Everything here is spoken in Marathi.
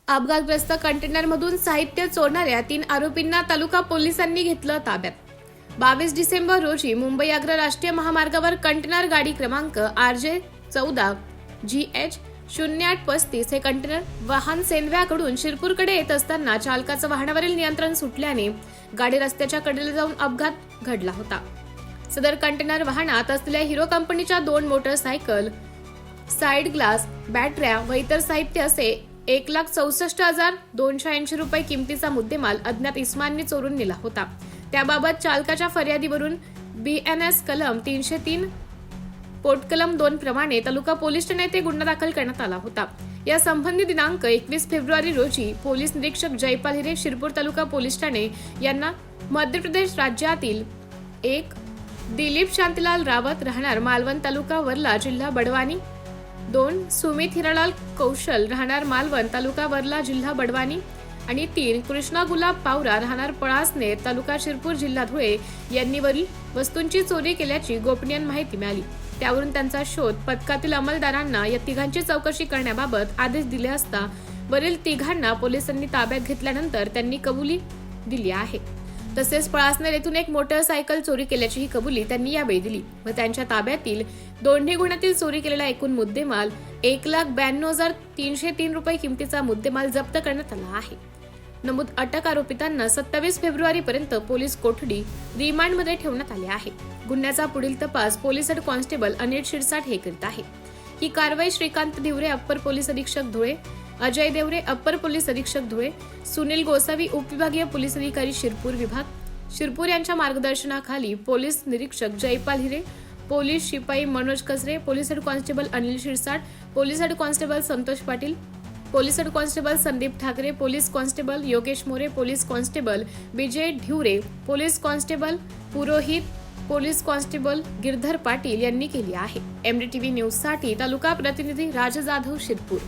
अपघातग्रस्त कंटेनरमधून साहित्य चोरणाऱ्या 3 आरोपींना तालुका पोलिसांनी घेतलं ताब्यात। 22 डिसेंबर रोजी मुंबई आग्रा राष्ट्रीय महामार्गावर कंटेनर गाडी क्रमांक RJ14 GH 0835 हे कंटेनर वाहन सेंधव्याकडून शिरपूरकडे येत असताना चालकाचं वाहनावरील नियंत्रण सुटल्याने गाडी रस्त्याच्या कडेला जाऊन अपघात घडला होता। सदर कंटेनर वाहनात असलेल्या हिरो कंपनीच्या 2 मोटरसायकल, साइड ग्लास, बॅटऱ्या व इतर साहित्य असे 1,64,280 रुपये किमतीचा मुद्देमाल अज्ञात इसमांनी चोरून नेला होता। त्याबाबत चालकाच्या फर्यादीवरून BNS कलम 303 पोटकलम 2 प्रमाणे तालुका पोलीस ठाणे येथे गुन्हा दाखल करण्यात आला होता। या संबंधी दिनांक 21 फेब्रुवारी रोजी पोलीस निरीक्षक जयपाल हिरे, शिरपूर तालुका पोलीस ठाणे यांना मध्य प्रदेश राज्यातील 1 दिलीप शांतीलाल रावत राहणार मालवण तालुका वर्ला जिल्हा बडवानी, 2 सुमित हिरालाल कौशल राहणार मालवण तालुका वर्ला जिल्हा बडवानी आणि 3 कृष्णा गुलाब पावरा राहणार पळासनेर तालुका शिरपूर जिल्हा धुळे यांनी वरील वस्तूंची चोरी केल्याची गोपनीय माहिती मिळाली। त्यावरून त्यांचा शोध पथकातील अंमलदारांना या तिघांची चौकशी करण्याबाबत आदेश दिले असता वरील तिघांना पोलिसांनी ताब्यात घेतल्यानंतर त्यांनी कबुली दिली आहे। तसेच पळासनेर येथून एक मोटरसायकल चोरी केल्याचीही कबुली त्यांनी यावेळी दिली व त्यांच्या ताब्यातील दोन्ही गुन्ह्यातील चोरी केलेला एकूण मुद्देमाल 1,92,303 रुपये किमतीचा मुद्देमाल जप्त करण्यात आला आहे। नमूद अटक आरोपितांना 27 फेब्रुवारी पर्यंत पोलीस कोठडी रिमांडमध्ये ठेवण्यात आले आहे। गुन्ह्याचा पुढील तपास police head constable Anil Shirsat हे करत आहे। ही कारवाई श्रीकांत दिवरे, अप्पर पोलीस अधीक्षक धुळे, अजय देवरे, अप्पर पोलीस अधीक्षक धुळे, सुनील गोसावी, उपविभागीय पोलीस अधिकारी शिरपूर विभाग, शिरपूर यांच्या मार्गदर्शनाखाली पोलीस निरीक्षक जयपाल हिरे, पोलीस शिपाई Manoj Kasare, police head constable Anil Shirsat, police head constable Santosh Patil, police head constable Sandeep Thackeray, police constable Yogesh More, police constable Vijay Dhivare, police constable Purohit, police constable Girdhar Patil यांनी केली आहे। MDTV न्यूज साठी तालुका प्रतिनिधी राज जाधव, शिरपूर।